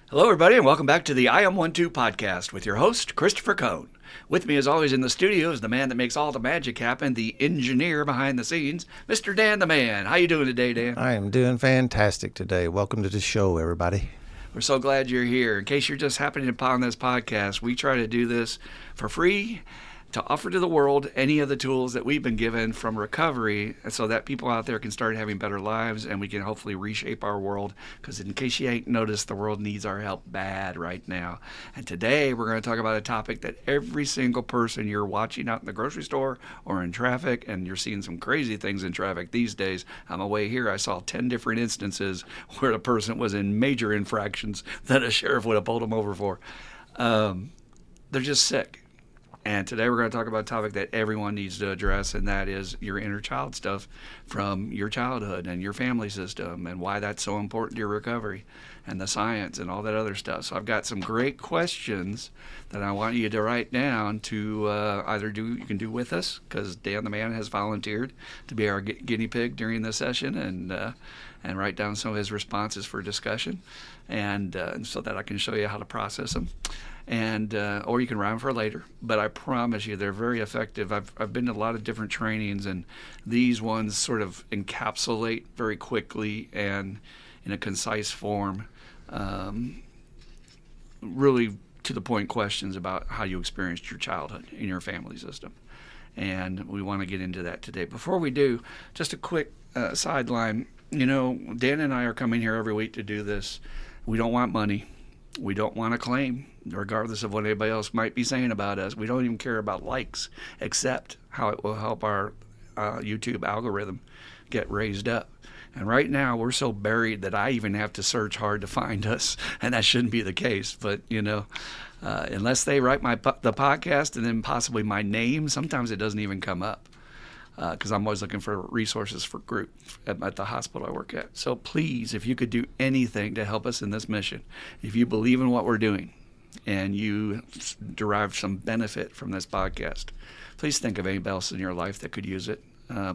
Hello, everybody, and welcome back to the I Am 1-2 podcast with your host, Christopher Cohn. With me, as always, in the studio is the man that makes all the magic happen, the engineer behind the scenes, Mr. Dan the Man. How you doing today, Dan? I am doing fantastic today. Welcome to the show, everybody. We're so glad you're here. In case you're just happening upon this podcast, we try to do this for free to offer to the world any of the tools that we've been given from recovery so that people out there can start having better lives and we can hopefully reshape our world, because in case you ain't noticed, the world needs our help bad right now. And today we're going to talk about a topic that every single person you're watching out in the grocery store or in traffic, and you're seeing some crazy things in traffic these days. On my way here, I saw 10 different instances where a person was in major infractions that a sheriff would have pulled him over for. They're just sick. And today we're going to talk about a topic that everyone needs to address, and that is your inner child stuff from your childhood and your family system and why that's so important to your recovery and the science and all that other stuff. So I've got some great questions that I want you to write down to you can do with us, because Dan the Man has volunteered to be our guinea pig during this session and write down some of his responses for discussion, and so that I can show you how to process them. And or you can write them for later. But I promise you, they're very effective. I've been to a lot of different trainings, and these ones sort of encapsulate very quickly and in a concise form, really to the point questions about how you experienced your childhood in your family system. And we want to get into that today. Before we do, just a quick sideline. You know, Dan and I are coming here every week to do this. We don't want money. We don't want to claim, regardless of what anybody else might be saying about us. We don't even care about likes, except how it will help our YouTube algorithm get raised up. And right now, we're so buried that I even have to search hard to find us, and that shouldn't be the case. But, you know, unless they write the podcast and then possibly my name, sometimes it doesn't even come up. Because I'm always looking for resources for group at the hospital I work at. So please, if you could do anything to help us in this mission, if you believe in what we're doing and you derive some benefit from this podcast, please think of anybody else in your life that could use it.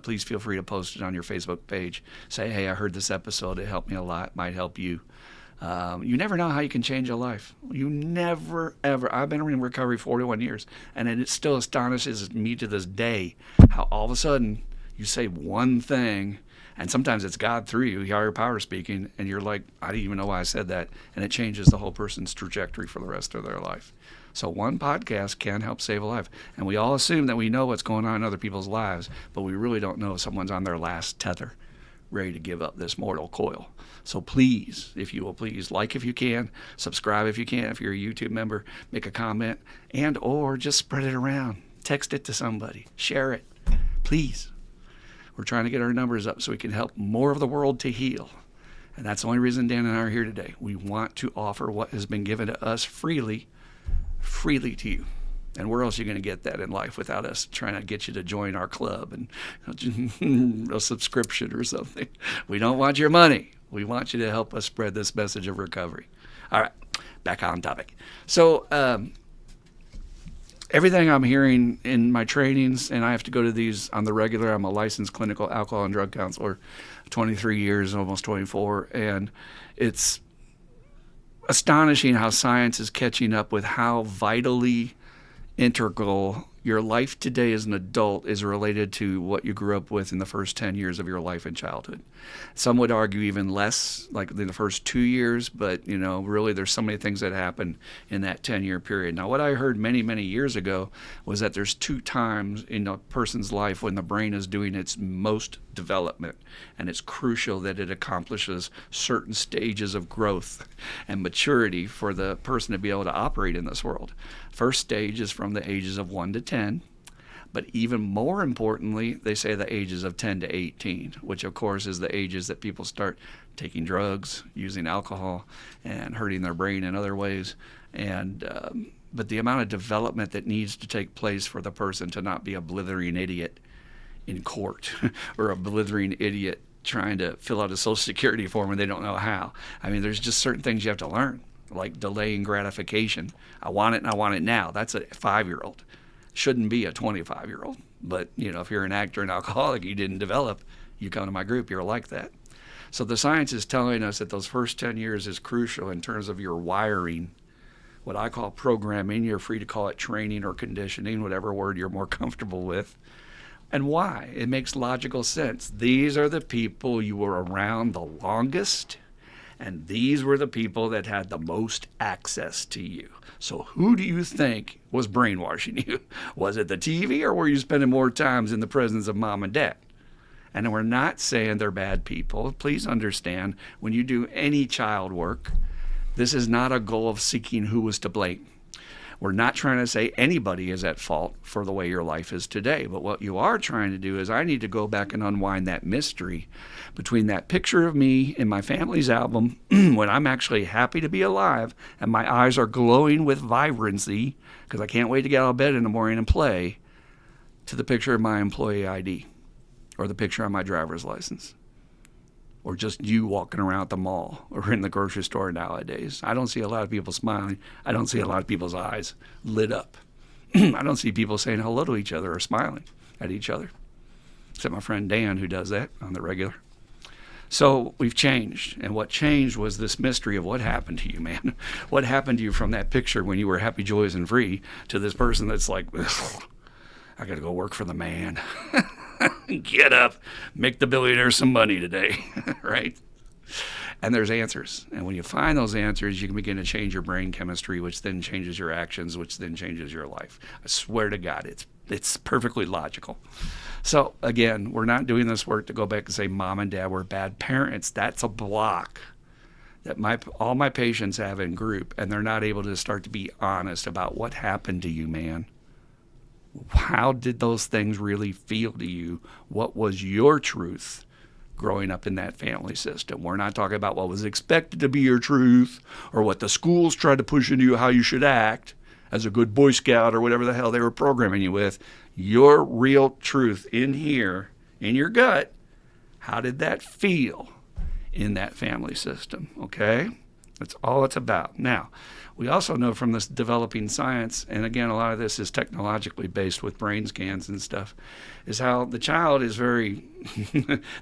Please feel free to post it on your Facebook page. Say, hey, I heard this episode. It helped me a lot. It might help you. You never know how you can change a life. You never, ever. I've been in recovery 41 years, and it still astonishes me to this day how all of a sudden you say one thing, and sometimes it's God through you, higher power speaking, and you're like, I didn't even know why I said that, and it changes the whole person's trajectory for the rest of their life. So one podcast can help save a life. And we all assume that we know what's going on in other people's lives, but we really don't know if someone's on their last tether, ready to give up this mortal coil. So please, if you will, please like if you can, subscribe if you can. If you're a YouTube member, make a comment, and or just spread it around. Text it to somebody. Share it. Please. We're trying to get our numbers up so we can help more of the world to heal. And that's the only reason Dan and I are here today. We want to offer what has been given to us freely to you. And where else are you going to get that in life without us trying to get you to join our club and a subscription or something? We don't want your money. We want you to help us spread this message of recovery. All right, back on topic. So everything I'm hearing in my trainings, and I have to go to these on the regular. I'm a licensed clinical alcohol and drug counselor, 23 years, almost 24, and it's astonishing how science is catching up with how vitally integral your life today as an adult is related to what you grew up with in the first 10 years of your life in childhood. Some would argue even less, like in the first 2 years, but you know, really there's so many things that happen in that 10-year period. Now, what I heard many, many years ago was that there's 2 times in a person's life when the brain is doing its most development, and it's crucial that it accomplishes certain stages of growth and maturity for the person to be able to operate in this world. First stage is from the ages of 1 to 10, but even more importantly, they say the ages of 10 to 18, which of course is the ages that people start taking drugs, using alcohol, and hurting their brain in other ways. And but the amount of development that needs to take place for the person to not be a blithering idiot in court or a blithering idiot trying to fill out a Social Security form and they don't know how. I mean, there's just certain things you have to learn, like delaying gratification. I want it and I want it now. That's a 5-year-old. Shouldn't be a 25-year-old. But, you know, if you're an actor and alcoholic, you didn't develop, you come to my group, you're like that. So the science is telling us that those first 10 years is crucial in terms of your wiring, what I call programming. You're free to call it training or conditioning, whatever word you're more comfortable with. And why? It makes logical sense. These are the people you were around the longest, and these were the people that had the most access to you. So who do you think was brainwashing you? Was it the TV, or were you spending more times in the presence of mom and dad? And we're not saying they're bad people. Please understand, when you do any child work, this is not a goal of seeking who was to blame. We're not trying to say anybody is at fault for the way your life is today. But what you are trying to do is, I need to go back and unwind that mystery between that picture of me in my family's album when I'm actually happy to be alive and my eyes are glowing with vibrancy because I can't wait to get out of bed in the morning and play, to the picture of my employee ID or the picture on my driver's license, or just you walking around at the mall or in the grocery store nowadays. I don't see a lot of people smiling. I don't see a lot of people's eyes lit up. I don't see people saying hello to each other or smiling at each other, except my friend Dan, who does that on the regular. So we've changed, and what changed was this mystery of what happened to you, man. What happened to you from that picture when you were happy, joyous, and free to this person that's like, I got to go work for the man. Get up, make the billionaire some money today, right? And there's answers. And when you find those answers, you can begin to change your brain chemistry, which then changes your actions, which then changes your life. I swear to God, it's perfectly logical. So again, we're not doing this work to go back and say mom and dad were bad parents. That's a block that all my patients have in group, and they're not able to start to be honest about what happened to you, man. How did those things really feel to you? What was your truth growing up in that family system? We're not talking about what was expected to be your truth or what the schools tried to push into you how you should act as a good Boy Scout or whatever the hell they were programming you with. Your real truth in here, in your gut, how did that feel in that family system? Okay? That's all it's about. Now, we also know from this developing science, and again, a lot of this is technologically based with brain scans and stuff, is how the child is very,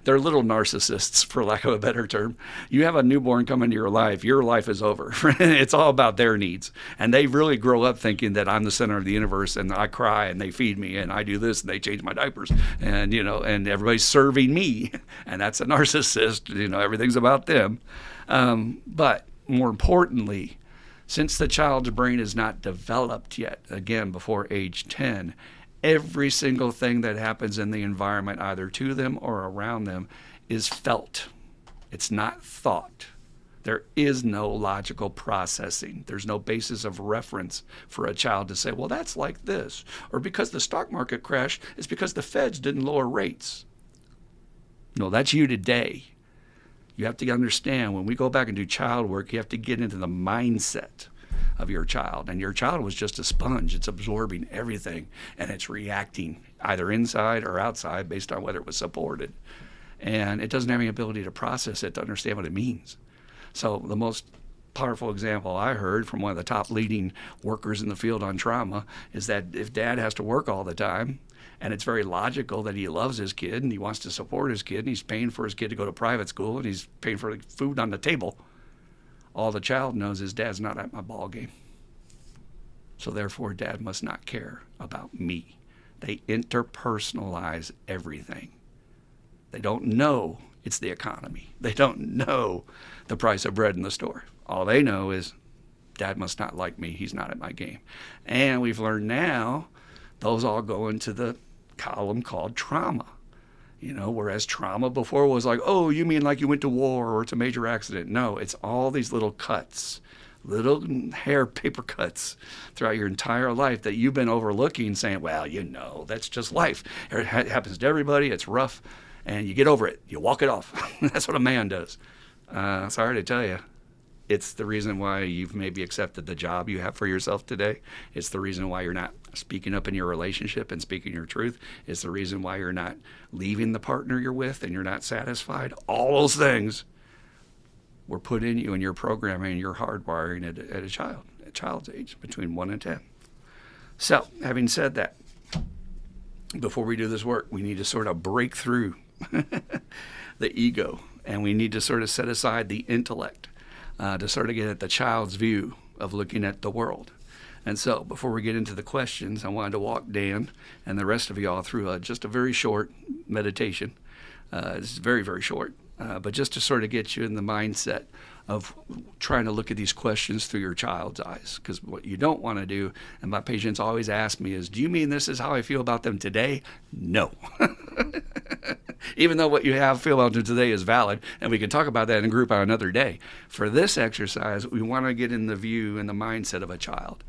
they're little narcissists, for lack of a better term. You have a newborn come into your life is over. It's all about their needs. And they really grow up thinking that I'm the center of the universe, and I cry, and they feed me, and I do this, and they change my diapers, and, and everybody's serving me. And that's a narcissist, everything's about them. But more importantly, since the child's brain is not developed yet, again, before age 10, every single thing that happens in the environment, either to them or around them, is felt. It's not thought. There is no logical processing. There's no basis of reference for a child to say, well, that's like this. Or because the stock market crashed, it's because the feds didn't lower rates. No, that's you today. You have to understand, when we go back and do child work, you have to get into the mindset of your child. And your child was just a sponge. It's absorbing everything, and it's reacting either inside or outside based on whether it was supported. And it doesn't have any ability to process it, to understand what it means. So the most powerful example I heard from one of the top leading workers in the field on trauma is that if dad has to work all the time, and it's very logical that he loves his kid and he wants to support his kid and he's paying for his kid to go to private school and he's paying for the food on the table, all the child knows is dad's not at my ball game. So therefore, dad must not care about me. They interpersonalize everything. They don't know it's the economy. They don't know the price of bread in the store. All they know is dad must not like me. He's not at my game. And we've learned now those all go into the column called trauma. Whereas trauma before was like, oh, you mean like you went to war or it's a major accident. No, it's all these little cuts, little hair paper cuts throughout your entire life that you've been overlooking, saying, well, that's just life. It happens to everybody. It's rough. And you get over it. You walk it off. That's what a man does. Sorry to tell you. It's the reason why you've maybe accepted the job you have for yourself today. It's the reason why you're not speaking up in your relationship and speaking your truth. It's the reason why you're not leaving the partner you're with and you're not satisfied. All those things were put in you in your programming and your hardwiring at a child's age, between 1 and 10. So, having said that, before we do this work, we need to sort of break through the ego and we need to sort of set aside the intellect to sort of get at the child's view of looking at the world. And so before we get into the questions, I wanted to walk Dan and the rest of y'all through just a very short meditation. It's very, very short, but just to sort of get you in the mindset of trying to look at these questions through your child's eyes. Because what you don't want to do, and my patients always ask me, is, do you mean this is how I feel about them today? No. Even though what you feel about them today is valid, and we can talk about that in a group on another day. For this exercise, we want to get in the view and the mindset of a child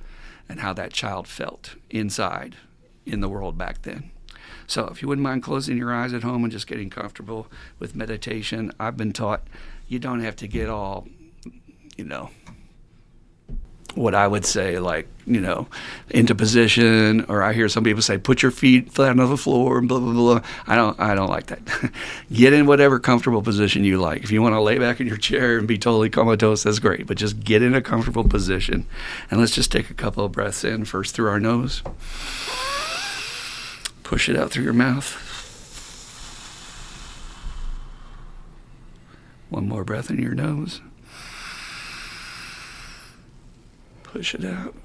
and how that child felt inside in the world back then. So if you wouldn't mind closing your eyes at home and just getting comfortable with meditation. I've been taught you don't have to get all, what I would say, into position, or I hear some people say, put your feet flat on the floor and blah, blah, blah. I don't like that. Get in whatever comfortable position you like. If you want to lay back in your chair and be totally comatose, that's great, but just get in a comfortable position. And let's just take a couple of breaths in, first through our nose. Push it out through your mouth. One more breath in your nose. Push it out.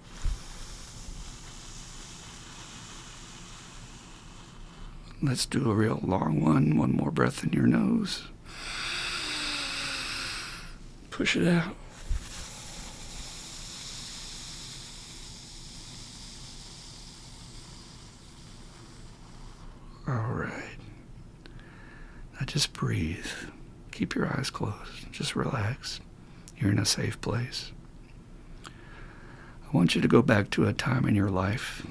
Let's do a real long one. One more breath in your nose. Push it out. All right. Now just breathe. Keep your eyes closed. Just relax. You're in a safe place. I want you to go back to a time in your life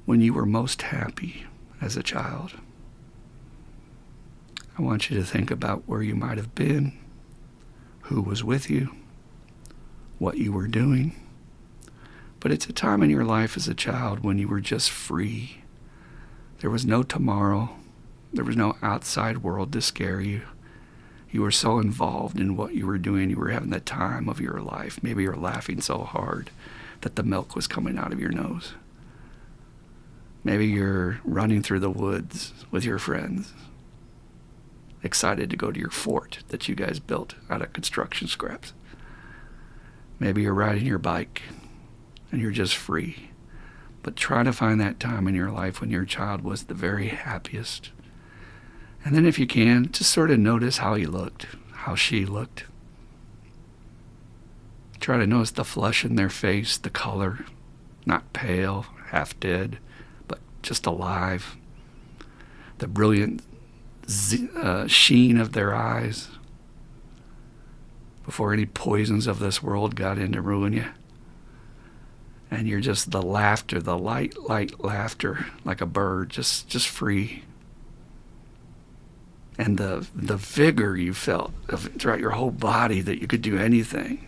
when you were most happy as a child. I want you to think about where you might have been, who was with you, what you were doing. But it's a time in your life as a child when you were just free. There was no tomorrow. There was no outside world to scare you. You were so involved in what you were doing. You were having the time of your life. Maybe you're laughing so hard that the milk was coming out of your nose. Maybe you're running through the woods with your friends, excited to go to your fort that you guys built out of construction scraps. Maybe you're riding your bike and you're just free. But try to find that time in your life when your child was the very happiest. And then if you can, just sort of notice how he looked, how she looked. Try to notice the flush in their face, the color, not pale, half dead, but just alive. The brilliant sheen of their eyes before any poisons of this world got in to ruin you. And you're just the laughter, the light laughter, like a bird, just free. And the vigor you felt throughout your whole body that you could do anything.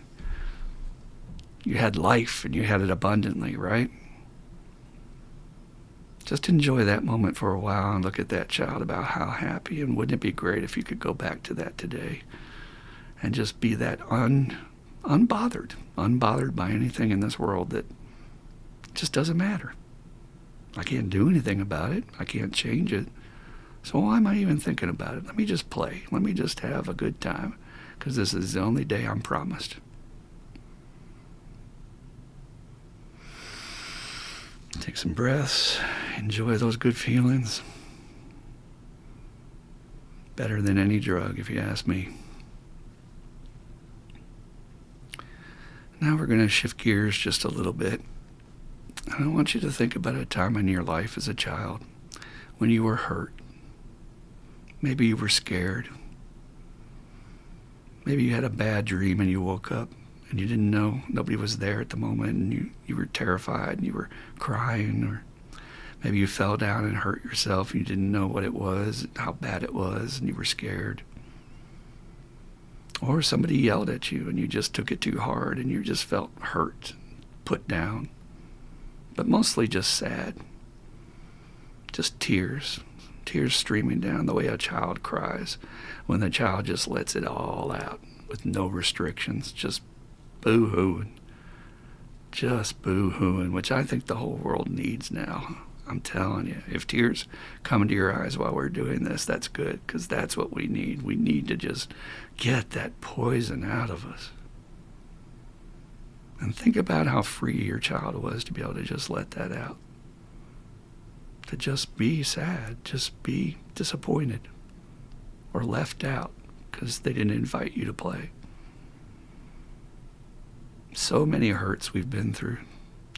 You had life and you had it abundantly, right? Just enjoy that moment for a while and look at that child about how happy. And wouldn't it be great if you could go back to that today and just be that unbothered by anything in this world that just doesn't matter. I can't do anything about it. I can't change it. So why am I even thinking about it? Let me just play. Let me just have a good time, because this is the only day I'm promised. Take some breaths. Enjoy those good feelings. Better than any drug, if you ask me. Now we're going to shift gears just a little bit. I want you to think about a time in your life as a child when you were hurt. Maybe you were scared. Maybe you had a bad dream and you woke up and you didn't know, nobody was there at the moment, and you were terrified and you were crying. Or maybe you fell down and hurt yourself and you didn't know what it was, how bad it was, and you were scared. Or somebody yelled at you and you just took it too hard and you just felt hurt, put down, but mostly just sad. Just tears streaming down the way a child cries when the child just lets it all out with no restrictions, just boo-hooing, which I think the whole world needs now. I'm telling you, if tears come into your eyes while we're doing this, that's good, because that's what we need. We need to just get that poison out of us. And think about how free your child was to be able to just let that out. To just be sad, just be disappointed, or left out because they didn't invite you to play. So many hurts we've been through,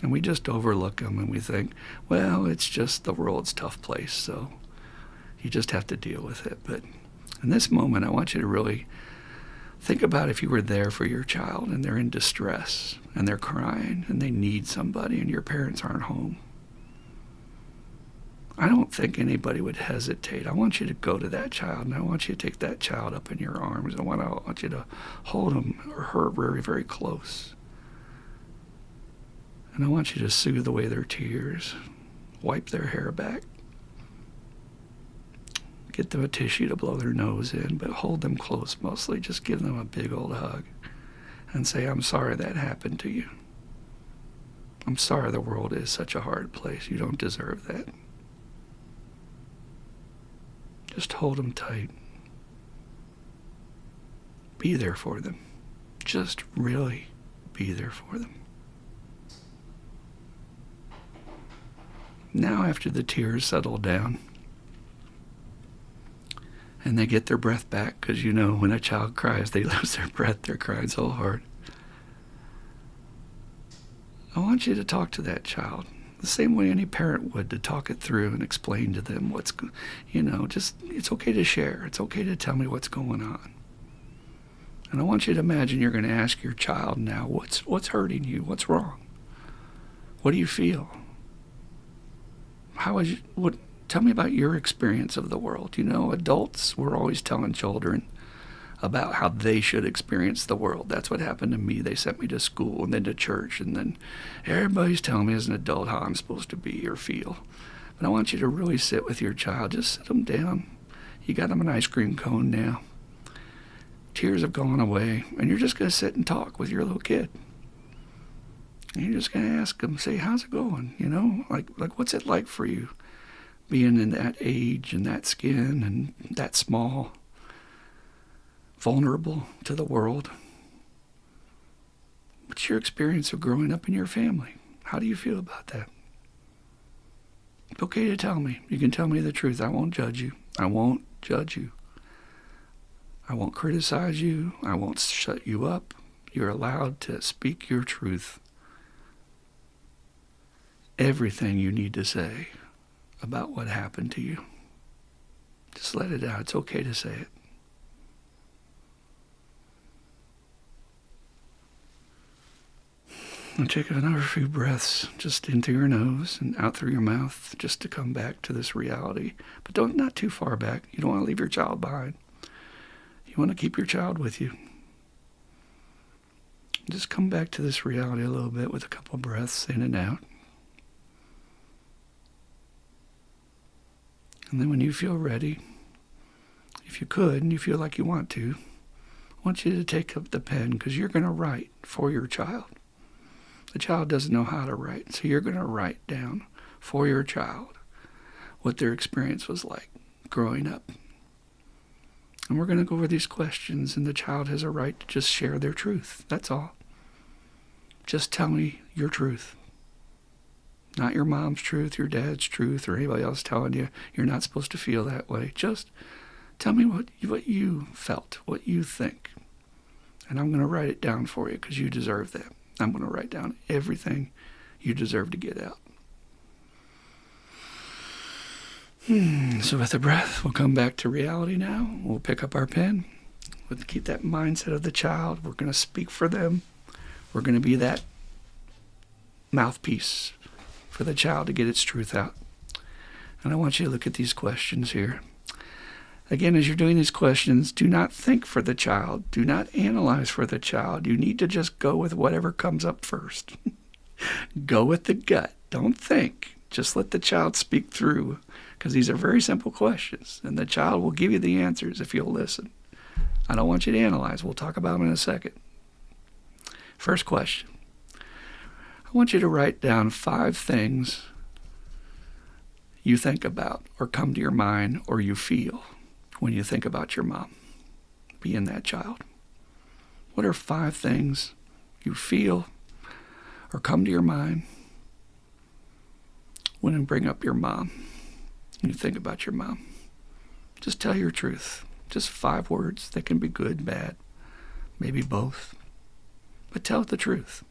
and we just overlook them, and we think, well, it's just the world's a tough place, so you just have to deal with it. But in this moment, I want you to really think about if you were there for your child and they're in distress and they're crying and they need somebody and your parents aren't home. I don't think anybody would hesitate. I want you to go to that child, and I want you to take that child up in your arms. I want you to hold him or her very, very close. And I want you to soothe away their tears, wipe their hair back, get them a tissue to blow their nose in, but hold them close mostly. Just give them a big old hug and say, I'm sorry that happened to you. I'm sorry the world is such a hard place. You don't deserve that. Just hold them tight. Be there for them. Just really be there for them. Now, after the tears settle down and they get their breath back, because you know when a child cries, they lose their breath. They're crying so hard. I want you to talk to that child the same way any parent would, to talk it through and explain to them what's, just, it's okay to share. It's okay to tell me what's going on. And I want you to imagine you're going to ask your child now, what's hurting you? What's wrong? What do you feel? Tell me about your experience of the world. Adults, we're always telling children about how they should experience the world. That's what happened to me. They sent me to school and then to church, and then everybody's telling me as an adult how I'm supposed to be or feel. But I want you to really sit with your child. Just sit them down. You got them an ice cream cone now. Tears have gone away, and you're just going to sit and talk with your little kid. And you're just going to ask them, say, how's it going? Like what's it like for you being in that age and that skin and that small, vulnerable to the world? What's your experience of growing up in your family? How do you feel about that? It's okay to tell me. You can tell me the truth. I won't judge you. I won't judge you. I won't criticize you. I won't shut you up. You're allowed to speak your truth. Everything you need to say about what happened to you. Just let it out. It's okay to say it. And take another few breaths just into your nose and out through your mouth, just to come back to this reality. But not too far back. You don't want to leave your child behind. You want to keep your child with you. Just come back to this reality a little bit with a couple breaths in and out. And then when you feel ready, if you could and you feel like you want to, I want you to take up the pen, because you're going to write for your child. The child doesn't know how to write, so you're going to write down for your child what their experience was like growing up. And we're going to go over these questions, and the child has a right to just share their truth. That's all. Just tell me your truth. Not your mom's truth, your dad's truth, or anybody else telling you you're not supposed to feel that way. Just tell me what you felt, what you think. And I'm going to write it down for you, because you deserve that. I'm going to write down everything you deserve to get out. So with the breath, we'll come back to reality now. We'll pick up our pen. We'll keep that mindset of the child. We're going to speak for them. We're going to be that mouthpiece for the child to get its truth out. And I want you to look at these questions here. Again, as you're doing these questions, do not think for the child. Do not analyze for the child. You need to just go with whatever comes up first. Go with the gut. Don't think. Just let the child speak through, because these are very simple questions, and the child will give you the answers if you'll listen. I don't want you to analyze. We'll talk about them in a second. First question. I want you to write down 5 things you think about or come to your mind or you feel when you think about your mom being that child? What are 5 things you feel or come to your mind when you bring up your mom and you think about your mom? Just tell your truth. Just 5 words. They can be good, bad, maybe both. But tell the truth.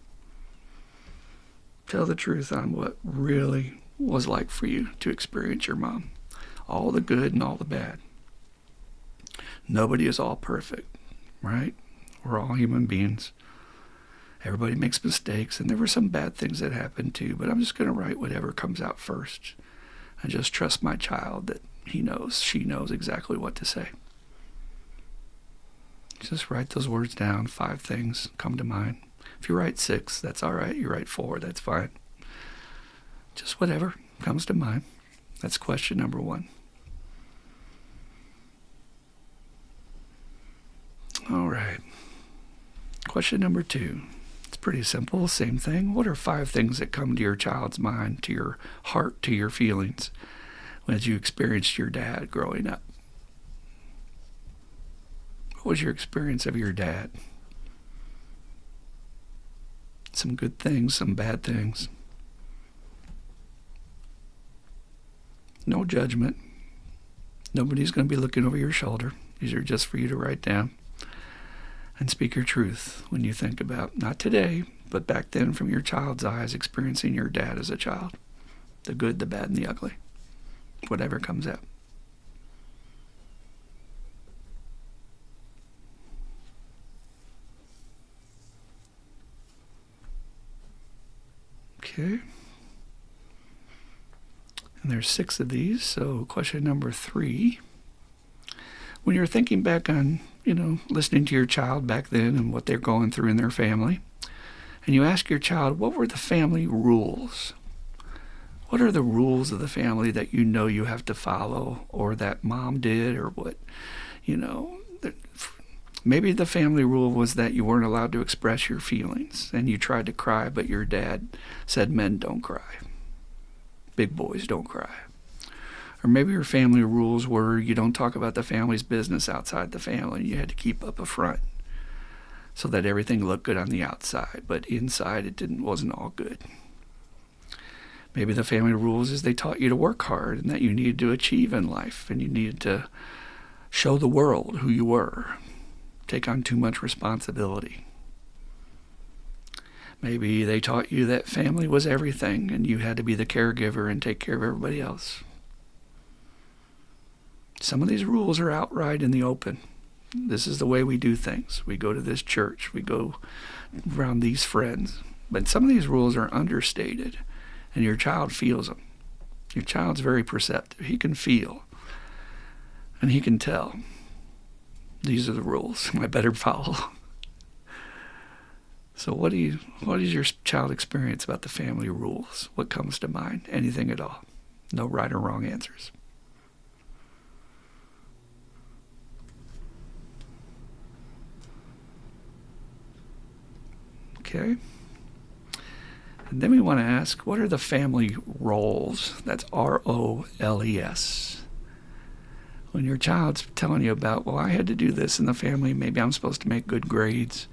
Tell the truth on what really was like for you to experience your mom. All the good and all the bad. Nobody is all perfect, right? We're all human beings. Everybody makes mistakes, and there were some bad things that happened too, but I'm just going to write whatever comes out first. And just trust my child that she knows exactly what to say. Just write those words down. 5 things come to mind. If you write 6, that's all right. You write 4, that's fine. Just whatever comes to mind. That's question number 1. All right. Question number 2. It's pretty simple. Same thing. What are 5 things that come to your child's mind, to your heart, to your feelings as you experienced your dad growing up? What was your experience of your dad? Some good things, some bad things. No judgment. Nobody's going to be looking over your shoulder. These are just for you to write down and speak your truth when you think about, not today, but back then from your child's eyes, experiencing your dad as a child. The good, the bad, and the ugly. Whatever comes out. Okay. And there's 6 of these, so question number 3. When you're thinking back on, listening to your child back then and what they're going through in their family, and you ask your child, what were the family rules? What are the rules of the family that you have to follow, or that mom did, or what, maybe the family rule was that you weren't allowed to express your feelings, and you tried to cry, but your dad said men don't cry. Big boys don't cry. Or maybe your family rules were you don't talk about the family's business outside the family. You had to keep up a front so that everything looked good on the outside, but inside it wasn't all good. Maybe the family rules is they taught you to work hard and that you needed to achieve in life and you needed to show the world who you were, take on too much responsibility. Maybe they taught you that family was everything and you had to be the caregiver and take care of everybody else. Some of these rules are outright in the open. This is the way we do things. We go to this church. We go around these friends. But some of these rules are understated, and your child feels them. Your child's very perceptive. He can feel, and he can tell. These are the rules. I better follow. So what is your child experience about the family rules? What comes to mind? Anything at all? No right or wrong answers. Okay. And then we want to ask, what are the family roles? That's ROLES. When your child's telling you about, well, I had to do this in the family. Maybe I'm supposed to make good grades.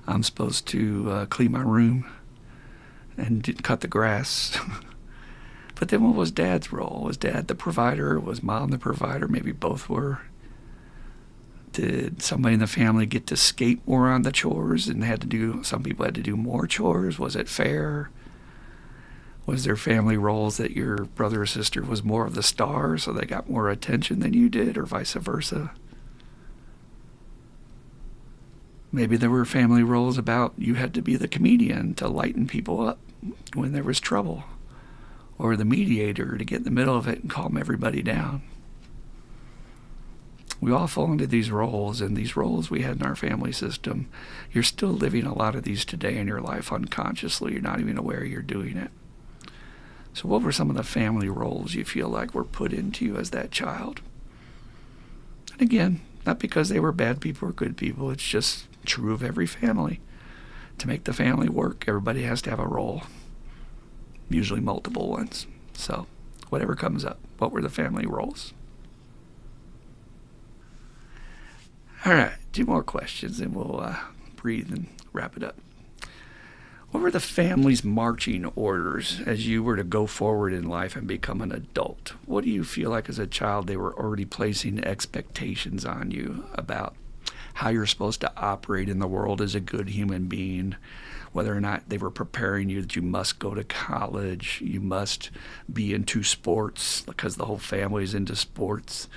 I'm supposed to clean my room and cut the grass. But then what was Dad's role? Was Dad the provider? Was Mom the provider? Maybe both were. Did somebody in the family get to skate more on the chores and some people had to do more chores? Was it fair? Was there family roles that your brother or sister was more of the star, so they got more attention than you did, or vice versa? Maybe there were family roles about you had to be the comedian to lighten people up when there was trouble, or the mediator to get in the middle of it and calm everybody down. We all fall into these roles, and these roles we had in our family system, you're still living a lot of these today in your life unconsciously. You're not even aware you're doing it. So what were some of the family roles you feel like were put into you as that child? And again, not because they were bad people or good people. It's just true of every family. To make the family work, everybody has to have a role, usually multiple ones. So whatever comes up. What were the family roles? All right, 2 more questions and we'll breathe and wrap it up. What were the family's marching orders as you were to go forward in life and become an adult? What do you feel like as a child they were already placing expectations on you about how you're supposed to operate in the world as a good human being, whether or not they were preparing you that you must go to college, you must be into sports because the whole family is into sports,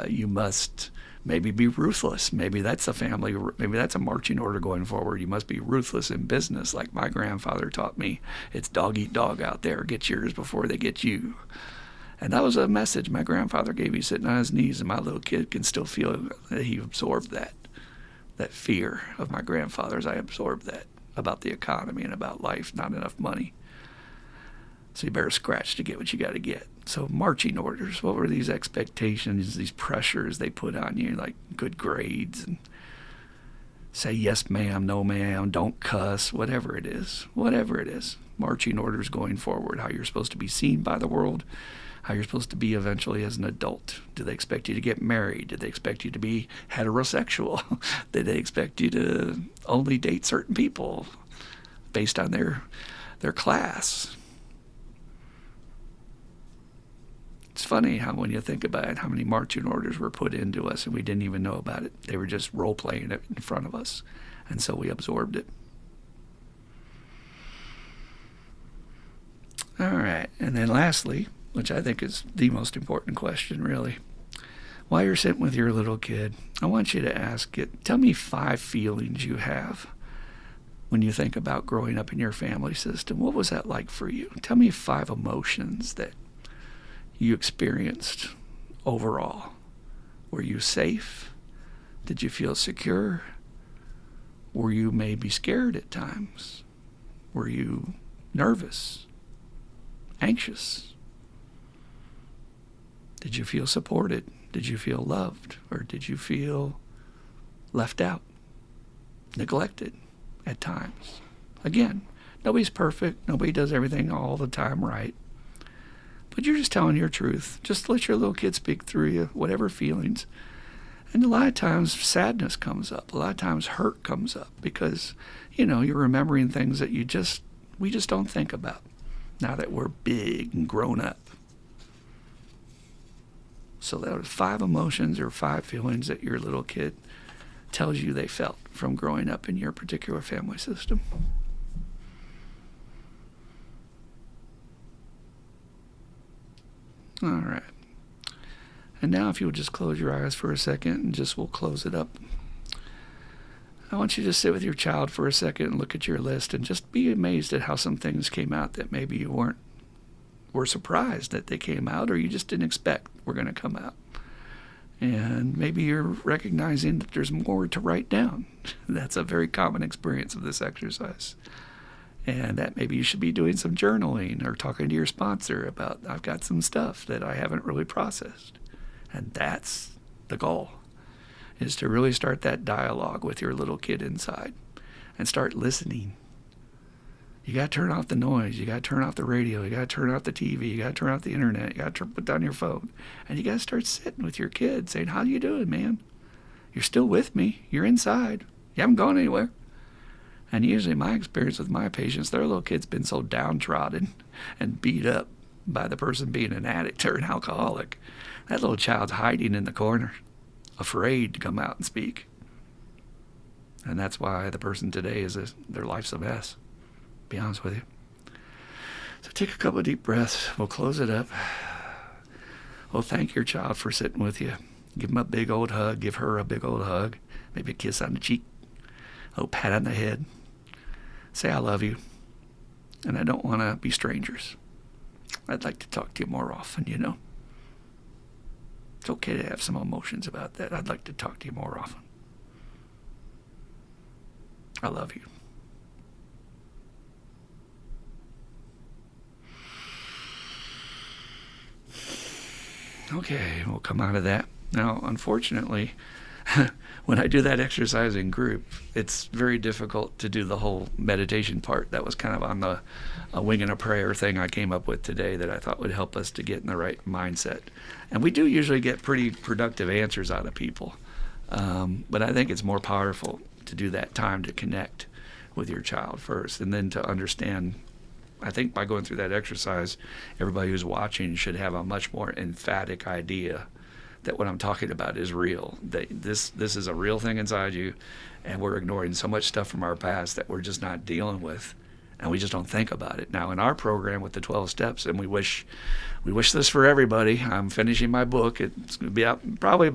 you must maybe be ruthless. Maybe that's a marching order going forward. You must be ruthless in business, like my grandfather taught me. It's dog eat dog out there. Get yours before they get you. And that was a message my grandfather gave me sitting on his knees, and my little kid can still feel that he absorbed that fear of my grandfather's. I absorbed that about the economy and about life, not enough money. So you better scratch to get what you got to get. So marching orders, what were these expectations, these pressures they put on you, like good grades and say yes ma'am, no ma'am, don't cuss, whatever it is. Marching orders going forward, how you're supposed to be seen by the world, how you're supposed to be eventually as an adult. Do they expect you to get married? Did they expect you to be heterosexual? Did they expect you to only date certain people based on their class? It's funny how when you think about it, how many marching orders were put into us and we didn't even know about it. They were just role-playing it in front of us, and so we absorbed it. All right, and then lastly, which I think is the most important question, really, while you're sitting with your little kid, I want you to ask it, tell me 5 feelings you have when you think about growing up in your family system. What was that like for you? Tell me 5 emotions that you experienced overall. Were you safe? Did you feel secure? Were you maybe scared at times? Were you nervous? Anxious? Did you feel supported? Did you feel loved? Or did you feel left out, neglected at times? Again, nobody's perfect. Nobody does everything all the time right. But you're just telling your truth. Just let your little kid speak through you, whatever feelings. And a lot of times sadness comes up. A lot of times hurt comes up because, you're remembering things that we just don't think about now that we're big and grown up. So that was 5 emotions or 5 feelings that your little kid tells you they felt from growing up in your particular family system. All right. And now if you'll just close your eyes for a second and we'll close it up. I want you to sit with your child for a second and look at your list and just be amazed at how some things came out that maybe you were surprised that they came out or you just didn't expect were going to come out. And maybe you're recognizing that there's more to write down. That's a very common experience of this exercise. And that maybe you should be doing some journaling or talking to your sponsor about, I've got some stuff that I haven't really processed. And that's the goal, is to really start that dialogue with your little kid inside and start listening. You got to turn off the noise. You got to turn off the radio. You got to turn off the TV. You got to turn off the internet. You got to put down your phone. And you got to start sitting with your kid saying, how you doing, man? You're still with me. You're inside. You haven't gone anywhere. And usually my experience with my patients, their little kid's been so downtrodden and beat up by the person being an addict or an alcoholic. That little child's hiding in the corner, afraid to come out and speak. And that's why the person today their life's a mess, to be honest with you. So take a couple of deep breaths. We'll close it up. Well, thank your child for sitting with you. Give him a big old hug. Give her a big old hug. Maybe a kiss on the cheek. A little pat on the head. Say, I love you. And I don't want to be strangers. I'd like to talk to you more often, It's okay to have some emotions about that. I'd like to talk to you more often. I love you. Okay, we'll come out of that. Now, unfortunately, when I do that exercise in group, it's very difficult to do the whole meditation part. That was kind of on the a wing and a prayer thing I came up with today that I thought would help us to get in the right mindset. And we do usually get pretty productive answers out of people. But I think it's more powerful to do that time to connect with your child first, and then to understand. I think by going through that exercise, everybody who's watching should have a much more emphatic idea that what I'm talking about is real. That this is a real thing inside you, and we're ignoring so much stuff from our past that we're just not dealing with, and we just don't think about it. Now, in our program with the 12 steps, and we wish this for everybody. I'm finishing my book. It's going to be out probably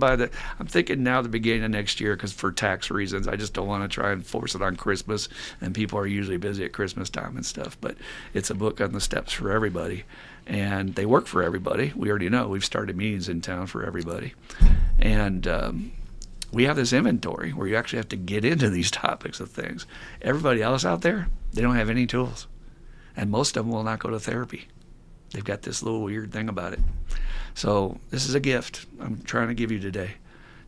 I'm thinking now the beginning of next year, because for tax reasons, I just don't want to try and force it on Christmas, and people are usually busy at Christmas time and stuff. But it's a book on the steps for everybody, and they work for everybody. We already know. We've started meetings in town for everybody. And we have this inventory where you actually have to get into these topics of things. Everybody else out there, they don't have any tools. And most of them will not go to therapy. They've got this little weird thing about it. So this is a gift I'm trying to give you today,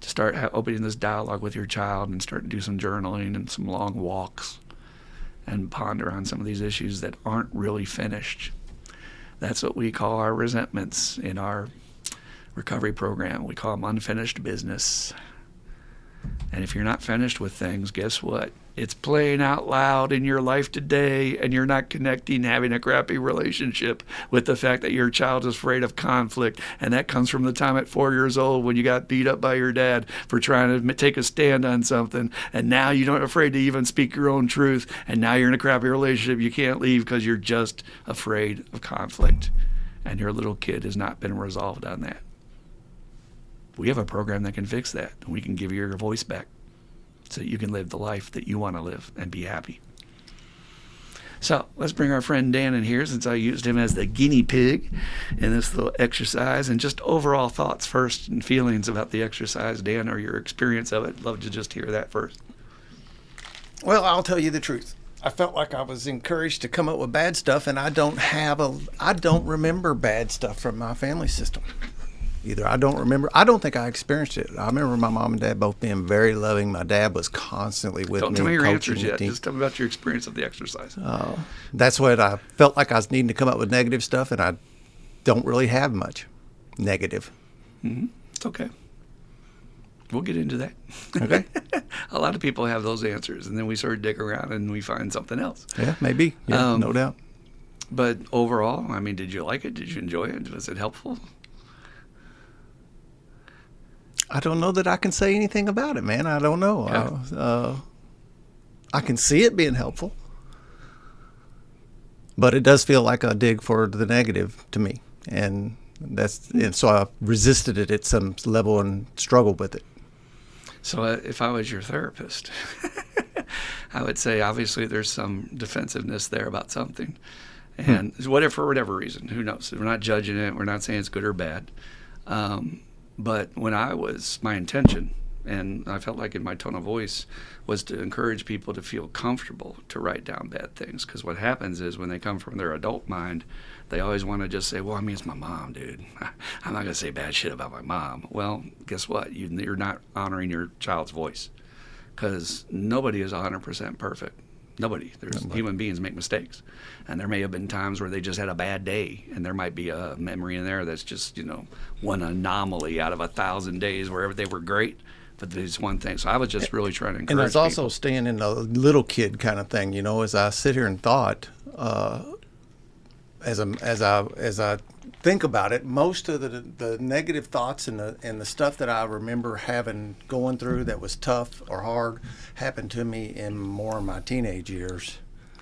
to start opening this dialogue with your child and start to do some journaling and some long walks and ponder on some of these issues that aren't really finished. That's what we call our resentments in our recovery program. We call them unfinished business. And if you're not finished with things, guess what? It's playing out loud in your life today, and you're not connecting, having a crappy relationship with the fact that your child is afraid of conflict. And that comes from the time at 4 years old when you got beat up by your dad for trying to take a stand on something. And now you're not afraid to even speak your own truth. And now you're in a crappy relationship. You can't leave because you're just afraid of conflict. And your little kid has not been resolved on that. We have a program that can fix that. We can give you your voice back so that you can live the life that you want to live and be happy. So let's bring our friend Dan in here, since I used him as the guinea pig in this little exercise, and just overall thoughts first and feelings about the exercise, Dan, or your experience of it. Love to just hear that first. Well, I'll tell you the truth. I felt like I was encouraged to come up with bad stuff, and I don't remember bad stuff from my family system. Either I don't think I experienced it. I remember my mom and dad both being very loving. My dad was constantly with me. Don't tell me your answers yet. Just tell me about your experience of the exercise. That's what I felt like I was needing to come up with negative stuff, and I don't really have much negative. Mm-hmm. It's okay. We'll get into that. Okay. A lot of people have those answers, and then we sort of dig around and we find something else. Yeah, maybe. Yeah, no doubt. But overall, I mean, did you like it? Did you enjoy it? Was it helpful? I don't know that I can say anything about it, man. I don't know. Okay. I can see it being helpful, but it does feel like a dig for the negative to me, and so I resisted it at some level and struggled with it. So if I was your therapist, I would say obviously there's some defensiveness there about something, and for whatever reason, who knows? We're not judging it. We're not saying it's good or bad. But when my intention, and I felt like in my tone of voice, was to encourage people to feel comfortable to write down bad things. Because what happens is when they come from their adult mind, they always want to just say, well, I mean, it's my mom, dude. I'm not going to say bad shit about my mom. Well, guess what? You're not honoring your child's voice, because nobody is 100% perfect. Nobody. Human beings make mistakes. And there may have been times where they just had a bad day, and there might be a memory in there that's just, one anomaly out of 1,000 days where they were great, but there's one thing. So I was just really trying to encourage people. And there's also staying in the little kid kind of thing, as I sit here and thought, as I think about it, most of the negative thoughts and the stuff that I remember going through that was tough or hard happened to me in more of my teenage years.